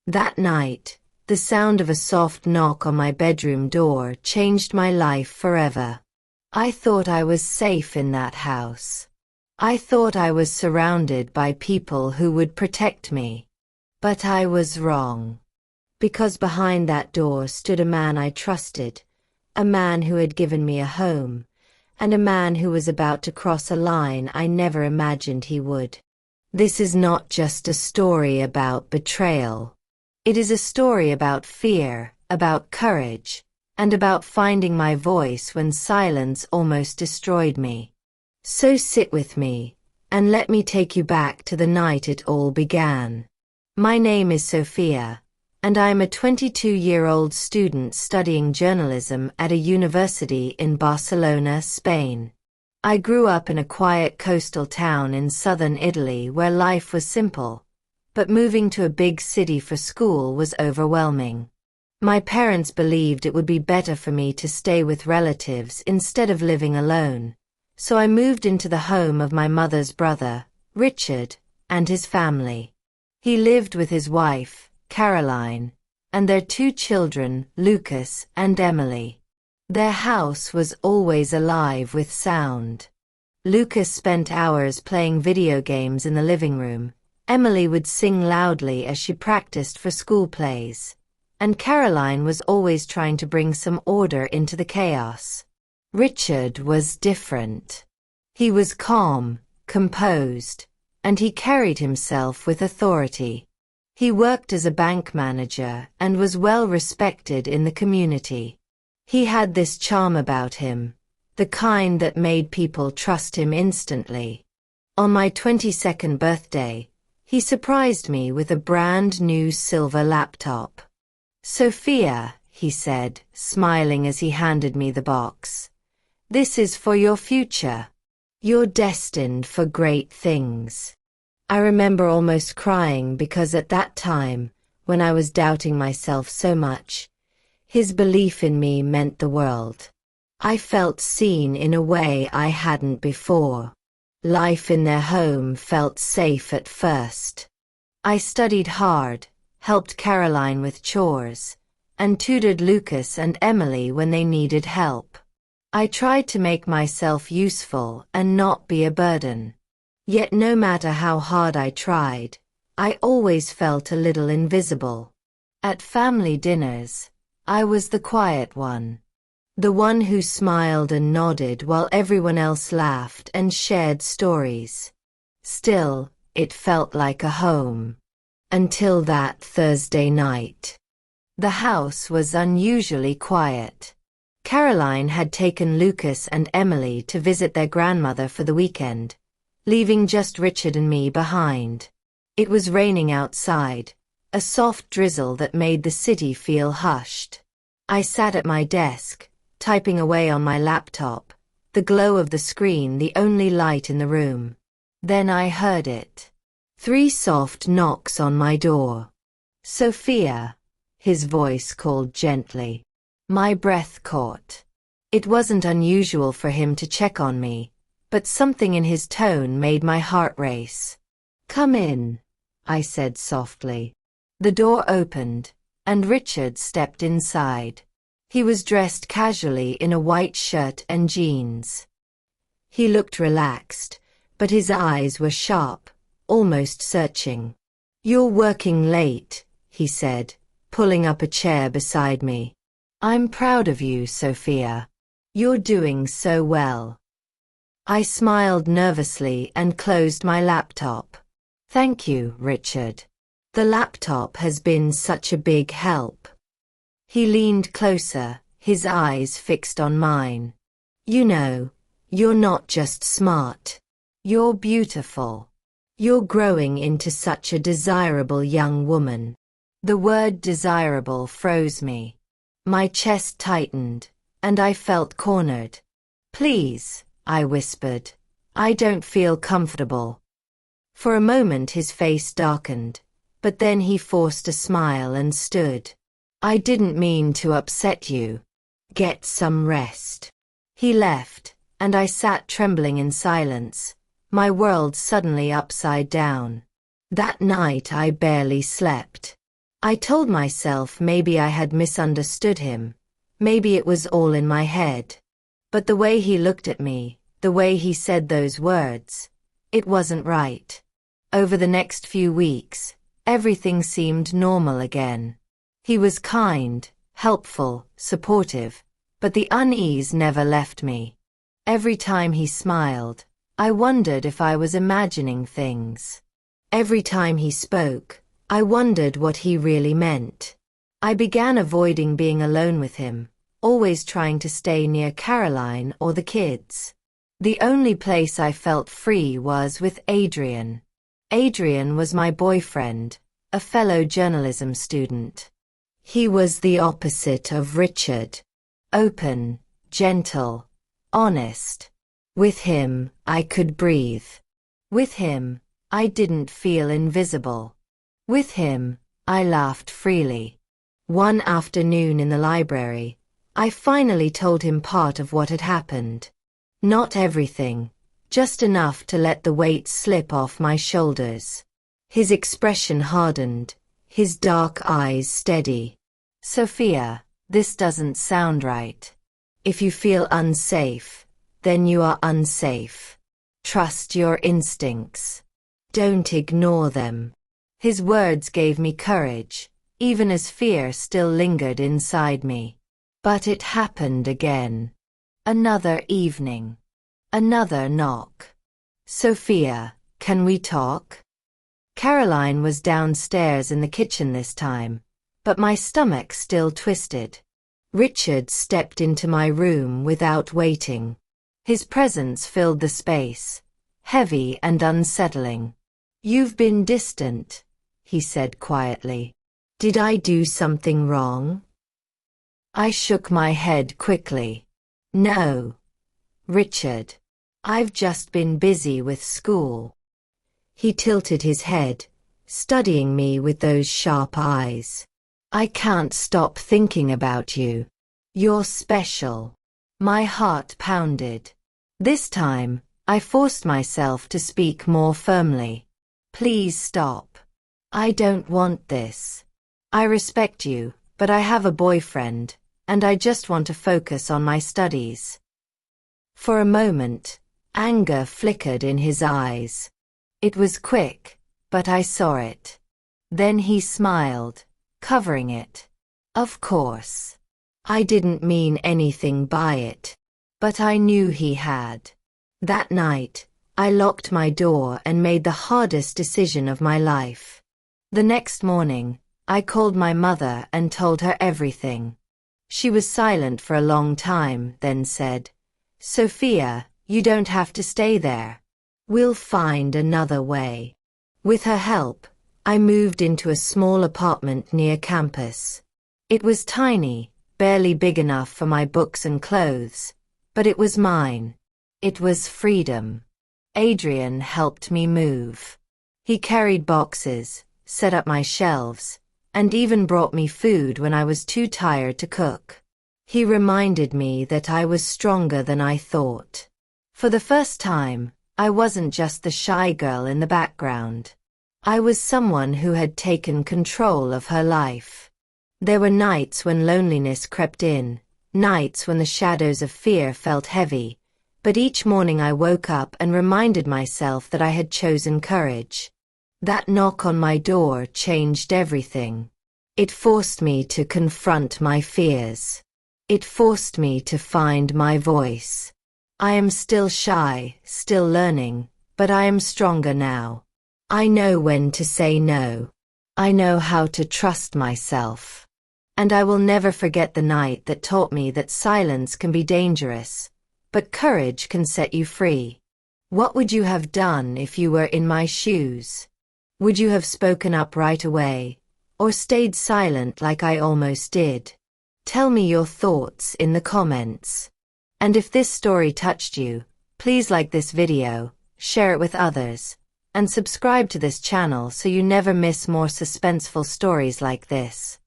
That night, the sound of a soft knock on my bedroom door changed my life forever. I thought I was safe in that house. I thought I was surrounded by people who would protect me. But I was wrong. Because behind that door stood a man I trusted, a man who had given me a home, and a man who was about to cross a line I never imagined he would. This is not just a story about betrayal. It is a story about fear, about courage, and about finding my voice when silence almost destroyed me. So sit with me, and let me take you back to the night it all began. My name is Sophia, and I am a 22-year-old student studying journalism at a university in Barcelona, Spain. I grew up in a quiet coastal town in southern Italy where life was simple, but moving to a big city for school was overwhelming. My parents believed it would be better for me to stay with relatives instead of living alone, so I moved into the home of my mother's brother, Richard, and his family. He lived with his wife, Caroline, and their 2 children, Lucas and Emily. Their house was always alive with sound. Lucas spent hours playing video games in the living room. Emily would sing loudly as she practiced for school plays, and Caroline was always trying to bring some order into the chaos. Richard was different. He was calm, composed, and he carried himself with authority. He worked as a bank manager and was well respected in the community. He had this charm about him, the kind that made people trust him instantly. On my 22nd birthday, he surprised me with a brand new silver laptop. "Sophia," he said, smiling as he handed me the box. "This is for your future. You're destined for great things." I remember almost crying because at that time, when I was doubting myself so much, his belief in me meant the world. I felt seen in a way I hadn't before. Life in their home felt safe at first. I studied hard, helped Caroline with chores, and tutored Lucas and Emily when they needed help. I tried to make myself useful and not be a burden. Yet no matter how hard I tried, I always felt a little invisible. At family dinners, I was the quiet one. The one who smiled and nodded while everyone else laughed and shared stories. Still, it felt like a home. Until that Thursday night. The house was unusually quiet. Caroline had taken Lucas and Emily to visit their grandmother for the weekend, leaving just Richard and me behind. It was raining outside, a soft drizzle that made the city feel hushed. I sat at my desk, typing away on my laptop, the glow of the screen the only light in the room. Then I heard it. 3 soft knocks on my door. "Sophia," his voice called gently. My breath caught. It wasn't unusual for him to check on me, but something in his tone made my heart race. "Come in," I said softly. The door opened, and Richard stepped inside. He was dressed casually in a white shirt and jeans. He looked relaxed, but his eyes were sharp, almost searching. "You're working late," he said, pulling up a chair beside me. "I'm proud of you, Sophia. You're doing so well." I smiled nervously and closed my laptop. "Thank you, Richard. The laptop has been such a big help." He leaned closer, his eyes fixed on mine. "You know, you're not just smart. You're beautiful. You're growing into such a desirable young woman." The word desirable froze me. My chest tightened, and I felt cornered. "Please," I whispered. "I don't feel comfortable." For a moment his face darkened, but then he forced a smile and stood. "I didn't mean to upset you. Get some rest." He left, and I sat trembling in silence, my world suddenly upside down. That night I barely slept. I told myself maybe I had misunderstood him, maybe it was all in my head. But the way he looked at me, the way he said those words, it wasn't right. Over the next few weeks, everything seemed normal again. He was kind, helpful, supportive, but the unease never left me. Every time he smiled, I wondered if I was imagining things. Every time he spoke, I wondered what he really meant. I began avoiding being alone with him, always trying to stay near Caroline or the kids. The only place I felt free was with Adrian. Adrian was my boyfriend, a fellow journalism student. He was the opposite of Richard. Open, gentle, honest. With him, I could breathe. With him, I didn't feel invisible. With him, I laughed freely. One afternoon in the library, I finally told him part of what had happened. Not everything, just enough to let the weight slip off my shoulders. His expression hardened, his dark eyes steady. Sophia, this doesn't sound right. If you feel unsafe, then you are unsafe. Trust your instincts. Don't ignore them. His words gave me courage, even as fear still lingered inside me. But it happened again. Another evening. Another knock. Sophia, can we talk? Caroline was downstairs in the kitchen this time, but my stomach still twisted. Richard stepped into my room without waiting. His presence filled the space, heavy and unsettling. You've been distant, he said quietly. Did I do something wrong? I shook my head quickly. No, Richard. I've just been busy with school. He tilted his head, studying me with those sharp eyes. I can't stop thinking about you. You're special. My heart pounded. This time, I forced myself to speak more firmly. Please stop. I don't want this. I respect you, but I have a boyfriend, and I just want to focus on my studies. For a moment, anger flickered in his eyes. It was quick, but I saw it. Then he smiled, covering it. Of course. I didn't mean anything by it, but I knew he had. That night, I locked my door and made the hardest decision of my life. The next morning, I called my mother and told her everything. She was silent for a long time, then said, Sophia, you don't have to stay there. We'll find another way. With her help, I moved into a small apartment near campus. It was tiny, barely big enough for my books and clothes, but it was mine. It was freedom. Adrian helped me move. He carried boxes, set up my shelves, and even brought me food when I was too tired to cook. He reminded me that I was stronger than I thought. For the first time, I wasn't just the shy girl in the background. I was someone who had taken control of her life. There were nights when loneliness crept in, nights when the shadows of fear felt heavy, but each morning I woke up and reminded myself that I had chosen courage. That knock on my door changed everything. It forced me to confront my fears. It forced me to find my voice. I am still shy, still learning, but I am stronger now. I know when to say no. I know how to trust myself. And I will never forget the night that taught me that silence can be dangerous, but courage can set you free. What would you have done if you were in my shoes? Would you have spoken up right away, or stayed silent like I almost did? Tell me your thoughts in the comments. And if this story touched you, please like this video, share it with others, and subscribe to this channel so you never miss more suspenseful stories like this.